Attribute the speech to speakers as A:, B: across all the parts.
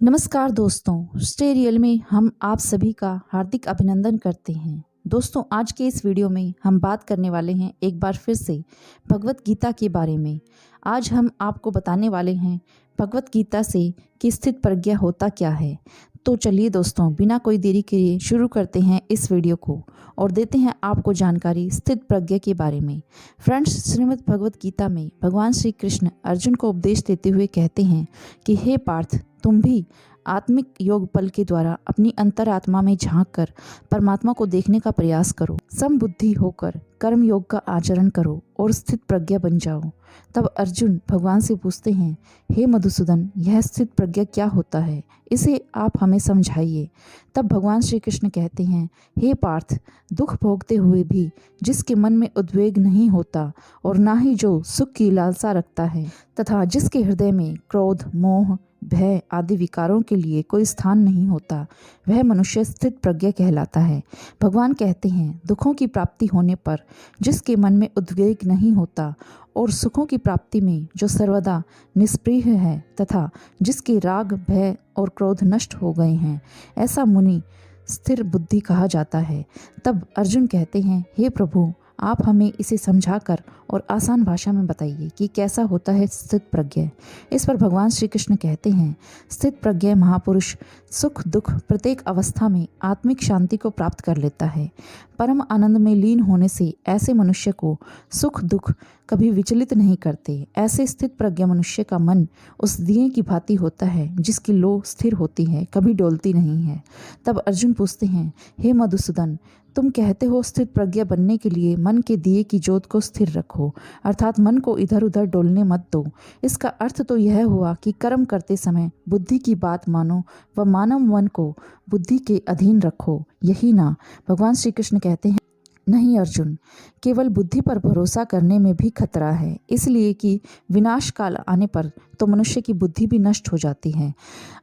A: नमस्कार दोस्तों, stay real में हम आप सभी का हार्दिक अभिनंदन करते हैं। दोस्तों, आज के इस वीडियो में हम बात करने वाले हैं एक बार फिर से भगवत गीता के बारे में। आज हम आपको बताने वाले हैं भगवत गीता से कि स्थित प्रज्ञा होता क्या है। तो चलिए दोस्तों, बिना कोई देरी किए शुरू करते हैं इस वीडियो को और देते हैं आपको जानकारी स्थित प्रज्ञा के बारे में। फ्रेंड्स, श्रीमद् भगवत गीता में भगवान श्री कृष्ण अर्जुन को उपदेश देते हुए कहते हैं कि हे पार्थ, तुम भी आत्मिक योग बल के द्वारा अपनी अंतरात्मा में झांक कर परमात्मा को देखने का प्रयास करो। समबुद्धि होकर कर्म योग का आचरण करो और स्थित प्रज्ञा बन जाओ। तब अर्जुन भगवान से पूछते हैं, हे मधुसूदन, यह स्थित प्रज्ञा क्या होता है, इसे आप हमें समझाइए। तब भगवान श्री कृष्ण कहते हैं, हे पार्थ, दुख भोगते हुए भी जिसके मन में उद्वेग नहीं होता और ना ही जो सुख की लालसा रखता है तथा जिसके हृदय में क्रोध, मोह, भय आदि विकारों के लिए कोई स्थान नहीं होता, वह मनुष्य स्थित प्रज्ञा कहलाता है। भगवान कहते हैं, दुखों की प्राप्ति होने पर जिसके मन में उद्वेग नहीं होता और सुखों की प्राप्ति में जो सर्वदा निष्प्रिय है तथा जिसके राग, भय और क्रोध नष्ट हो गए हैं, ऐसा मुनि स्थिर बुद्धि कहा जाता है। तब अर्जुन कहते हैं, हे प्रभु, आप हमें इसे समझाकर और आसान भाषा में बताइए कि कैसा होता है स्थित प्रज्ञा। इस पर भगवान श्री कृष्ण कहते हैं, स्थित प्रज्ञा महापुरुष सुख दुख प्रत्येक अवस्था में आत्मिक शांति को प्राप्त कर लेता है। परम आनंद में लीन होने से ऐसे मनुष्य को सुख दुख कभी विचलित नहीं करते। ऐसे स्थित प्रज्ञा मनुष्य का मन उस दिए की भांति होता है जिसकी लौ स्थिर होती है, कभी डोलती नहीं है। तब अर्जुन पूछते हैं, हे मधुसूदन, तुम कहते हो स्थित प्रज्ञा बनने के लिए मन के दिए की ज्योत को स्थिर रखो, अर्थात मन को इधर उधर डोलने मत दो। इसका अर्थ तो यह हुआ कि कर्म करते समय बुद्धि की बात मानो व मानव मन को बुद्धि के अधीन रखो, यही ना। भगवान श्री कृष्ण कहते हैं, नहीं अर्जुन, केवल बुद्धि पर भरोसा करने में भी खतरा है, इसलिए कि विनाश काल आने पर तो मनुष्य की बुद्धि भी नष्ट हो जाती है।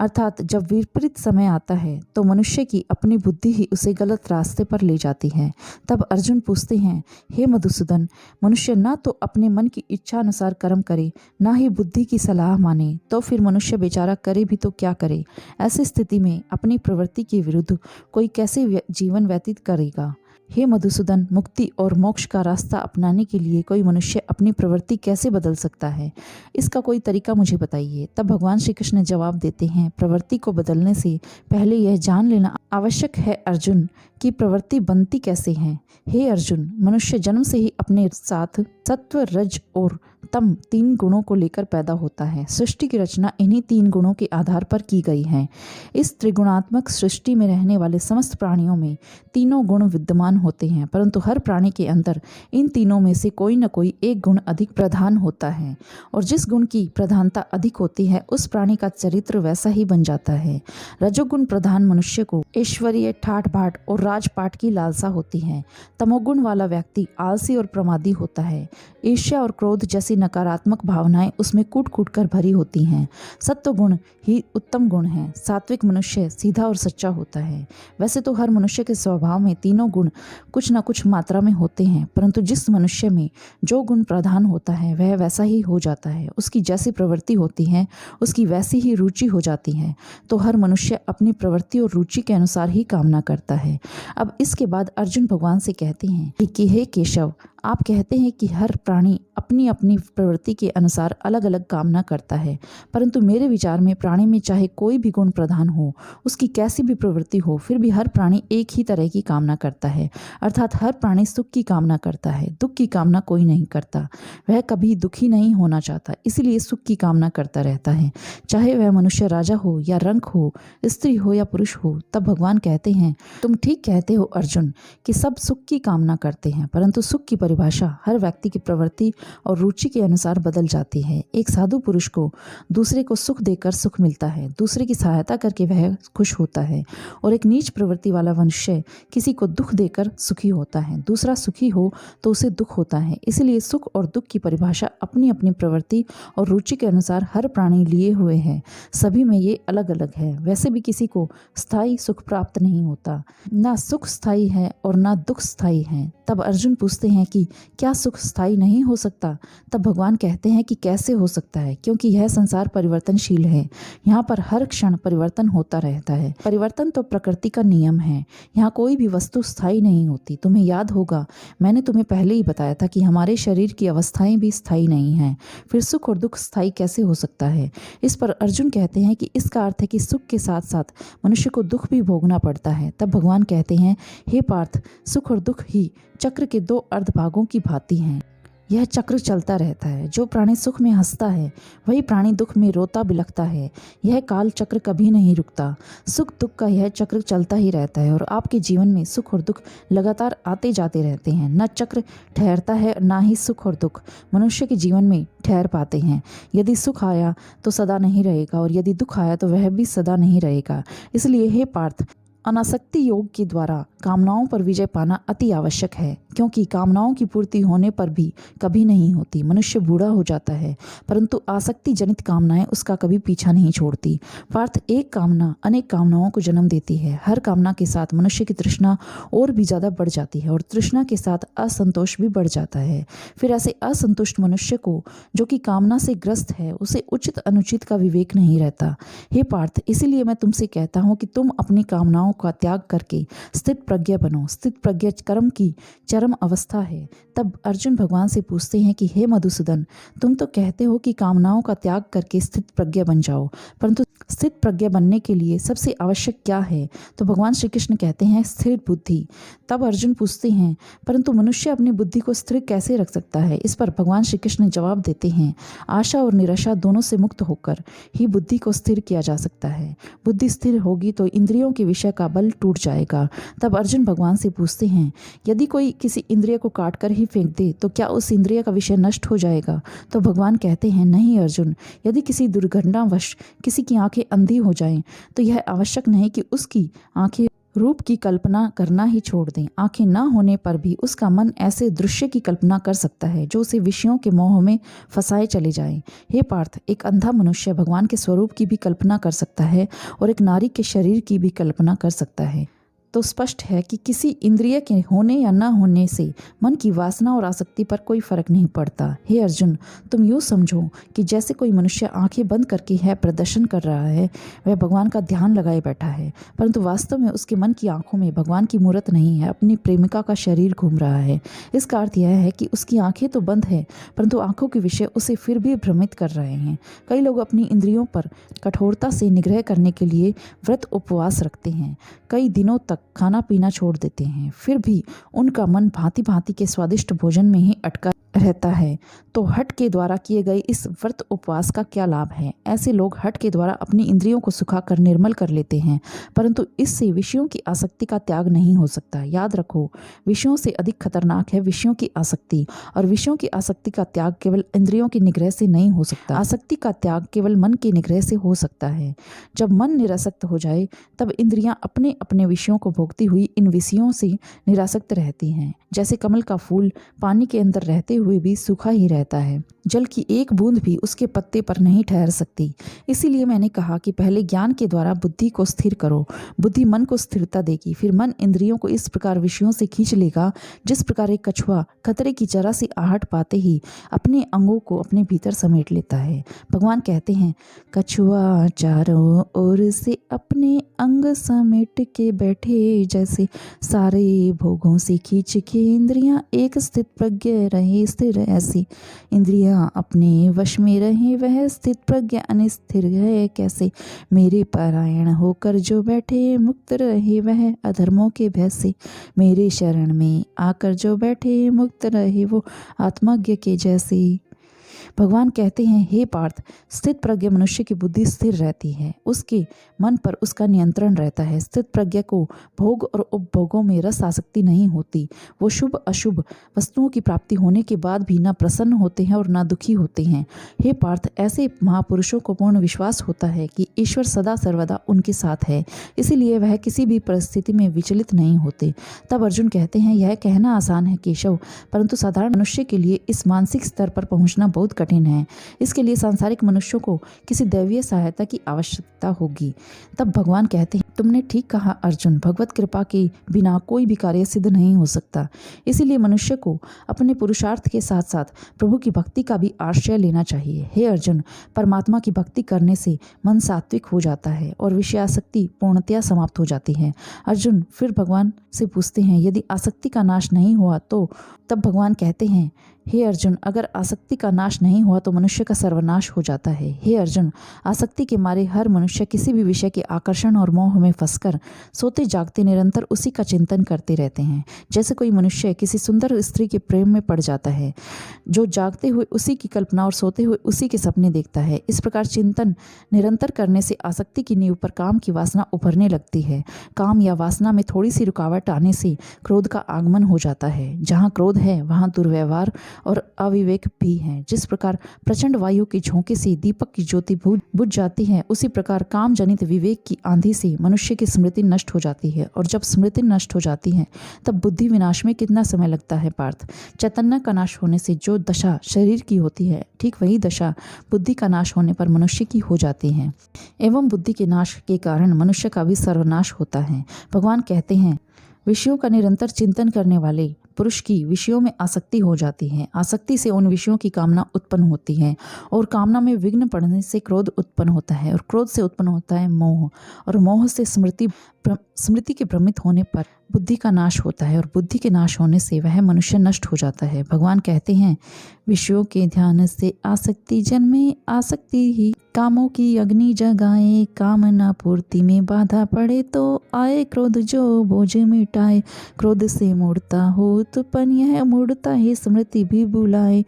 A: अर्थात जब विपरीत समय आता है तो मनुष्य की अपनी बुद्धि ही उसे गलत रास्ते पर ले जाती है। तब अर्जुन पूछते हैं, हे मधुसूदन, मनुष्य ना तो अपने मन की इच्छा अनुसार कर्म करे, ना ही बुद्धि की सलाह माने, तो फिर मनुष्य बेचारा करे भी तो क्या करे। ऐसी स्थिति में अपनी प्रवृत्ति के विरुद्ध कोई कैसे जीवन व्यतीत करेगा। हे मधुसूदन, मुक्ति और मोक्ष का रास्ता अपनाने के लिए कोई मनुष्य अपनी प्रवृत्ति कैसे बदल सकता है, इसका कोई तरीका मुझे बताइए। तब भगवान श्री कृष्ण जवाब देते हैं, प्रवृत्ति को बदलने से पहले यह जान लेना आवश्यक है अर्जुन कि प्रवृत्ति बनती कैसे है। हे अर्जुन, मनुष्य जन्म से ही अपने साथ सत्व, रज और तम तीन गुणों को लेकर पैदा होता है। सृष्टि की रचना इन्हीं तीन गुणों के आधार पर की गई है। इस त्रिगुणात्मक सृष्टि में रहने वाले समस्त प्राणियों में तीनों गुण विद्यमान होते हैं, परंतु हर प्राणी के अंदर इन तीनों में से कोई न कोई एक गुण अधिक प्रधान होता है और जिस गुण की प्रधानता अधिक होती है उस प्राणी का चरित्र वैसा ही बन जाता है। रजोगुण प्रधान मनुष्य को ऐश्वर्य, ठाठ बाट और राजपाट की लालसा होती है। तमोगुण वाला व्यक्ति आलसी और प्रमादी होता है। ईर्ष्या और क्रोध जैसी नकारात्मक भावनाएं उसमें कूट कूट कर भरी होती हैं। सत्व गुण ही उत्तम गुण है। सात्विक मनुष्य सीधा और सच्चा होता है। वैसे तो हर मनुष्य के स्वभाव में तीनों गुण कुछ न कुछ मात्रा में होते हैं, परंतु जिस मनुष्य में जो गुण प्रधान होता है वह वैसा ही हो जाता है। उसकी जैसी प्रवृत्ति होती है उसकी वैसी ही रुचि हो जाती है। तो हर मनुष्य अपनी प्रवृत्ति और रुचि के अनुसार ही कामना करता है। अब इसके बाद अर्जुन भगवान से कहते हैं कि हे केशव, आप कहते हैं कि हर प्राणी अपनी अपनी प्रवृत्ति के अनुसार अलग अलग कामना करता है, परंतु मेरे विचार में प्राणी में चाहे कोई भी गुण प्रधान हो, उसकी कैसी भी प्रवृत्ति हो, फिर भी हर प्राणी एक ही तरह की कामना करता है। अर्थात हर प्राणी सुख की कामना करता है, दुख की कामना कोई नहीं करता। वह कभी दुखी नहीं होना चाहता, इसलिए सुख की कामना करता रहता है, चाहे वह मनुष्य राजा हो या रंक हो, स्त्री हो या पुरुष हो। तब भगवान कहते हैं, तुम ठीक कहते हो अर्जुन कि सब सुख की कामना करते हैं, परंतु सुख की परिभाषा हर व्यक्ति की प्रवृत्ति और रुचि के अनुसार बदल जाती है। एक साधु पुरुष को दूसरे को सुख देकर सुख मिलता है, दूसरे की सहायता करके वह खुश होता है, और एक नीच प्रवृत्ति वाला मनुष्य किसी को दुख देकर सुखी होता है। दूसरा सुखी हो तो उसे दुख होता है। इसलिए सुख और दुख की परिभाषा अपनी अपनी प्रवृत्ति और रुचि के अनुसार हर प्राणी लिए हुए है। सभी में ये अलग अलग है। वैसे भी किसी को स्थायी सुख प्राप्त नहीं होता, ना सुख स्थायी है और ना दुख स्थायी है। तब अर्जुन पूछते हैं कि कि क्या सुख स्थायी नहीं हो सकता? तब भगवान कहते हैं कि कैसे हो सकता है, क्योंकि यह संसार परिवर्तनशील है। यहाँ पर हर क्षण परिवर्तन होता रहता है। परिवर्तन तो प्रकृति का नियम है। यहाँ कोई भी वस्तु स्थायी नहीं होती। तुम्हें याद होगा, मैंने तुम्हें पहले ही बताया था कि हमारे शरीर की अवस्थाएं भी स्थायी नहीं हैं। फिर सुख और दुख स्थायी कैसे हो सकता है? इस पर अर्जुन कहते हैं कि इसका अर्थ है कि सुख के साथ साथ मनुष्य को दुख भी भोगना पड़ता है। तब भगवान कहते हैं, हे पार्थ, सुख और दुख ही चक्र के दो अर्धभागों की भांति हैं। यह चक्र चलता रहता है। जो प्राणी सुख में हंसता है वही प्राणी दुख में रोता बिलखता है। यह काल चक्र कभी नहीं रुकता। सुख दुख का यह चक्र चलता ही रहता है और आपके जीवन में सुख और दुख लगातार आते जाते रहते हैं। न चक्र ठहरता है, ना ही सुख और दुख मनुष्य के जीवन में ठहर पाते हैं। यदि सुख आया तो सदा नहीं रहेगा और यदि दुख आया तो वह भी सदा नहीं रहेगा। इसलिए हे पार्थ, अनासक्ति योग के द्वारा कामनाओं पर विजय पाना अति आवश्यक है, क्योंकि कामनाओं की पूर्ति होने पर भी कभी नहीं होती। मनुष्य बूढ़ा हो जाता है, परंतु आसक्ति जनित कामनाएं उसका कभी पीछा नहीं छोड़ती। पार्थ, एक कामना अनेक कामनाओं को जन्म देती है। हर कामना के साथ मनुष्य की तृष्णा और भी ज्यादा बढ़ जाती है और तृष्णा के साथ असंतोष भी बढ़ जाता है। फिर ऐसे असंतुष्ट मनुष्य को, जो कि कामना से ग्रस्त है, उसे उचित अनुचित का विवेक नहीं रहता। हे पार्थ, इसीलिए मैं तुमसे कहता हूँ कि तुम अपनी कामनाओं का त्याग करके स्थित प्रज्ञ बनो। स्थित प्रज्ञ कर्म की चरम अवस्था है। तब अर्जुन भगवान से पूछते हैं कि हे मधुसूदन, तुम तो कहते हो कि कामनाओं का त्याग करके स्थित प्रज्ञ बन जाओ, परंतु स्थित प्रज्ञ बनने के लिए सबसे आवश्यक क्या है? तो भगवान श्री कृष्ण कहते हैं, स्थिर बुद्धि। तब अर्जुन पूछते हैं, परंतु मनुष्य अपनी बुद्धि को स्थिर कैसे रख सकता है? इस पर भगवान श्री कृष्ण जवाब देते हैं, आशा और निराशा दोनों से मुक्त होकर ही बुद्धि को स्थिर किया जा सकता है। बुद्धि स्थिर होगी तो इंद्रियों के विषय का बल टूट जाएगा। तब अर्जुन भगवान से पूछते हैं, यदि कोई किसी इंद्रिय को काट कर ही फेंक दे तो क्या उस इंद्रिय का विषय नष्ट हो जाएगा? तो भगवान कहते हैं, नहीं अर्जुन, यदि किसी दुर्घटनावश किसी की आंखें अंधी हो जाएं तो यह आवश्यक नहीं कि उसकी आंखें रूप की कल्पना करना ही छोड़ दें। आंखें न होने पर भी उसका मन ऐसे दृश्य की कल्पना कर सकता है जो उसे विषयों के मोह में फंसाए चले जाए। हे पार्थ, एक अंधा मनुष्य भगवान के स्वरूप की भी कल्पना कर सकता है और एक नारी के शरीर की भी कल्पना कर सकता है। तो स्पष्ट है कि किसी इंद्रिय के होने या न होने से मन की वासना और आसक्ति पर कोई फर्क नहीं पड़ता। हे अर्जुन, तुम यूँ समझो कि जैसे कोई मनुष्य आंखें बंद करके है प्रदर्शन कर रहा है, वह भगवान का ध्यान लगाए बैठा है, परंतु वास्तव में उसके मन की आंखों में भगवान की मूर्त नहीं है, अपनी प्रेमिका का शरीर घूम रहा है। इसका अर्थ यह है कि उसकी आंखें तो बंद है, परंतु आंखों के विषय उसे फिर भी भ्रमित कर रहे हैं। कई लोग अपनी इंद्रियों पर कठोरता से निग्रह करने के लिए व्रत उपवास रखते हैं, कई दिनों तक खाना पीना छोड़ देते हैं, फिर भी उनका मन भांति भांति के स्वादिष्ट भोजन में ही अटका रहता है। तो हठ के द्वारा किए गए इस व्रत उपवास का क्या लाभ है? ऐसे लोग हठ के द्वारा अपनी इंद्रियों को सुखाकर निर्मल कर लेते हैं, परंतु इससे विषयों की आसक्ति का त्याग नहीं हो सकता। याद रखो, विषयों से अधिक खतरनाक है विषयों की आसक्ति, और विषयों की आसक्ति का त्याग केवल इंद्रियों की निग्रह से नहीं हो सकता। आसक्ति का त्याग केवल मन की निग्रह से हो सकता है। जब मन निरासक्त हो जाए तब इंद्रियां अपने अपने विषयों को भोगती हुई इन विषयों से निरासक्त रहती हैं। जैसे कमल का फूल पानी के अंदर रहते हुए भी सूखा ही रहता है, जल की एक बूंद भी उसके पत्ते पर नहीं ठहर सकती। इसीलिए मैंने कहा कि पहले ज्ञान के द्वारा बुद्धि को स्थिर करो। बुद्धि मन को स्थिरता देगी, फिर मन इंद्रियों को इस प्रकार विषयों से खींच लेगा जिस प्रकार एक कछुआ खतरे की जरा सी आहट पाते ही अपने अंगों को अपने भीतर समेट लेता है। भगवान कहते हैं, कछुआ चारों ओर से अपने अंग समेट के बैठे, जैसे सारे भोगों से खींच के इंद्रियां एक स्थित प्रज्ञ रहे स्थिर, ऐसी इंद्रियां अपने वश में रहे वह स्थित प्रज्ञ अनिस्थिर है। कैसे मेरे परायण होकर जो बैठे मुक्त रहे वह अधर्मों के भय से, मेरे शरण में आकर जो बैठे मुक्त रहे वो आत्मज्ञ के जैसे। भगवान कहते हैं, हे पार्थ, स्थित प्रज्ञ मनुष्य की बुद्धि स्थिर रहती है, उसके मन पर उसका नियंत्रण रहता है। स्थित प्रज्ञ को भोग और उपभोगों में रस आसक्ति नहीं होती। वो शुभ अशुभ वस्तुओं की प्राप्ति होने के बाद भी न प्रसन्न होते हैं और न दुखी होते हैं। हे पार्थ, ऐसे महापुरुषों को पूर्ण विश्वास होता है कि ईश्वर सदा सर्वदा उनके साथ है, इसीलिए वह किसी भी परिस्थिति में विचलित नहीं होते। तब अर्जुन कहते हैं, यह कहना आसान है केशव, परंतु साधारण मनुष्य के लिए इस मानसिक स्तर पर पहुंचना बहुत कठिन है। इसके लिए सांसारिक मनुष्यों को किसी दैवीय सहायता की आवश्यकता होगी। तब भगवान कहते हैं, तुमने ठीक कहा अर्जुन, भगवत कृपा के बिना कोई भी कार्य सिद्ध नहीं हो सकता। इसीलिए मनुष्य को अपने पुरुषार्थ के साथ साथ प्रभु की भक्ति का भी आश्रय लेना चाहिए। हे अर्जुन, परमात्मा की भक्ति करने से मन सात्विक हो जाता है और विषयासक्ति पूर्णतया समाप्त हो जाती है। अर्जुन फिर भगवान से पूछते हैं, यदि आसक्ति का नाश नहीं हुआ तो? तब भगवान कहते हैं, हे अर्जुन, अगर आसक्ति का नाश नहीं हुआ तो मनुष्य का सर्वनाश हो जाता है। हे अर्जुन, आसक्ति के मारे हर मनुष्य किसी भी विषय के आकर्षण और मोह में फंसकर सोते जागते निरंतर उसी का चिंतन करते रहते हैं। जैसे कोई मनुष्य किसी सुंदर स्त्री के प्रेम में पड़ जाता है, जो जागते हुए उसी की कल्पना और सोते हुए उसी के सपने देखता है। इस प्रकार चिंतन निरंतर करने से आसक्ति की नींव पर काम की वासना उभरने लगती है। काम या वासना में थोड़ी सी रुकावट आने से क्रोध का आगमन हो जाता है। जहाँ क्रोध है वहाँ दुर्व्यवहार और अविवेक भी है। जिस प्रकार प्रचंड वायु के झोंके से दीपक की ज्योति बुझ जाती है, उसी प्रकार काम जनित विवेक की आंधी से मनुष्य की स्मृति नष्ट हो जाती है। और जब स्मृति नष्ट हो जाती है तब बुद्धि विनाश में कितना समय लगता है पार्थ। चैतन्य का नाश होने से जो दशा शरीर की होती है, ठीक वही दशा बुद्धि का नाश होने पर मनुष्य की हो जाती है। एवं बुद्धि के नाश के कारण मनुष्य का भी सर्वनाश होता है। भगवान कहते हैं, विषयों का निरंतर चिंतन करने वाले पुरुष की विषयों में आसक्ति हो जाती है। आसक्ति से उन विषयों की कामना उत्पन्न होती है और कामना में विघ्न पड़ने से क्रोध उत्पन्न होता है और क्रोध से उत्पन्न होता है मोह और मोह से स्मृति के भ्रमित होने पर बुद्धि का नाश होता है और बुद्धि के नाश होने से वह मनुष्य नष्ट हो जाता है। भगवान कहते हैं, विषयों के ध्यान से आसक्ति जन्मे, आसक्ति ही कामों की अग्नि जगाए। कामना पूर्ति में बाधा पड़े तो आए क्रोध जो बोझ मिटाए। क्रोध से मुड़ता हो उत्पन्न यह मुड़ता ही स्मृति भी बुलाए।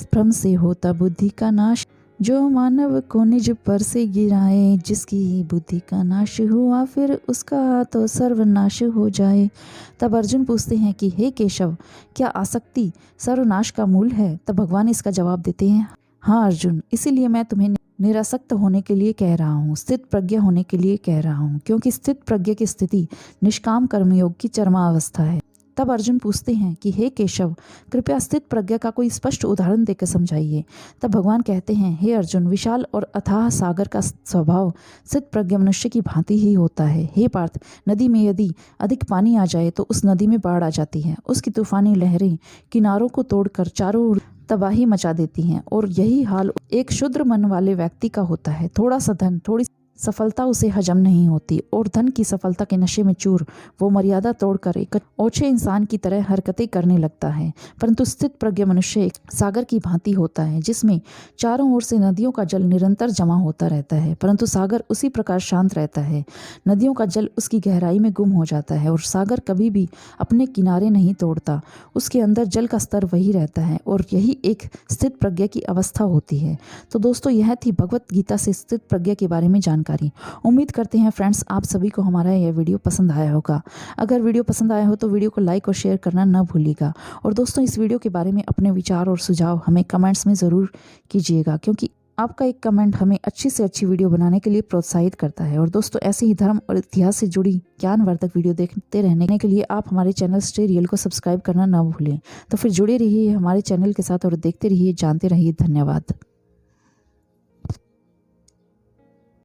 A: भ्रम से होता बुद्धि का नाश, जो मानव को निज पर से गिराए। जिसकी बुद्धि का नाश हुआ फिर उसका तो सर्वनाश हो जाए। तब अर्जुन पूछते हैं कि हे केशव, क्या आसक्ति सर्वनाश का मूल है? तब भगवान इसका जवाब देते हैं, हाँ अर्जुन, इसीलिए मैं तुम्हें निरासक्त होने के लिए कह रहा हूँ, स्थित प्रज्ञ होने के लिए कह रहा हूँ, क्योंकि स्थित प्रज्ञ की स्थिति निष्काम कर्मयोग की चरमावस्था है। तब अर्जुन पूछते हैं कि हे केशव, कृपया स्थित प्रज्ञा का कोई स्पष्ट उदाहरण देकर समझाइए। तब भगवान कहते हैं, हे अर्जुन, विशाल और अथाह सागर का स्वभाव स्थित प्रज्ञ मनुष्य की भांति ही होता है। हे पार्थ, नदी में यदि अधिक पानी आ जाए तो उस नदी में बाढ़ आ जाती है। उसकी तूफानी लहरें किनारों को तोड़कर चारों ओर तबाही मचा देती हैं और यही हाल एक शुद्र मन वाले व्यक्ति का होता है। थोड़ा सा धन, थोड़ी सफलता उसे हजम नहीं होती और धन की सफलता के नशे में चूर वो मर्यादा तोड़कर एक ओछे इंसान की तरह हरकतें करने लगता है। परंतु स्थित प्रज्ञ मनुष्य एक सागर की भांति होता है, जिसमें चारों ओर से नदियों का जल निरंतर जमा होता रहता है, परंतु सागर उसी प्रकार शांत रहता है। नदियों का जल उसकी गहराई में गुम हो जाता है और सागर कभी भी अपने किनारे नहीं तोड़ता। उसके अंदर जल का स्तर वही रहता है और यही एक स्थित प्रज्ञ की अवस्था होती है। तो दोस्तों, यह थी भगवत गीता से स्थित प्रज्ञ के बारे में जानकारी। उम्मीद करते हैं फ्रेंड्स, आप सभी को हमारा यह वीडियो पसंद आया होगा। अगर वीडियो पसंद आया हो तो वीडियो को लाइक और शेयर करना न भूलिएगा। और दोस्तों, इस वीडियो के बारे में अपने विचार और सुझाव हमें कमेंट्स में ज़रूर कीजिएगा, क्योंकि आपका एक कमेंट हमें अच्छी से अच्छी वीडियो बनाने के लिए प्रोत्साहित करता है। और दोस्तों, ऐसे ही धर्म और इतिहास से जुड़ी ज्ञानवर्धक वीडियो देखते रहने के लिए आप हमारे चैनल स्टे रियल को सब्सक्राइब करना न भूलें। तो फिर जुड़े रहिए हमारे चैनल के साथ और देखते रहिए, जानते रहिए। धन्यवाद।